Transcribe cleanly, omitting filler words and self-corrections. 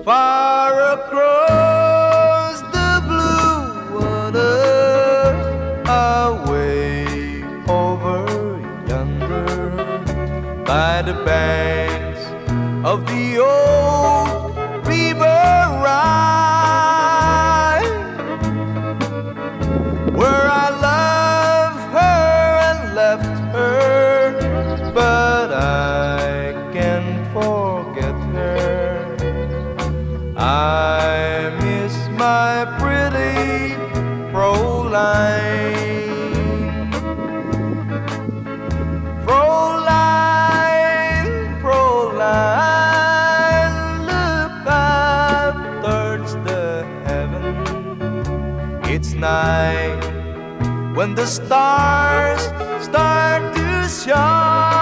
far across the blue water, away over yonder, by the banks of the old river Rhine, where I love her and left her, but I can't forget her. I miss my pretty Fräulein. Fräulein, Fräulein, look up towards the heaven. It's night when the stars start to shine.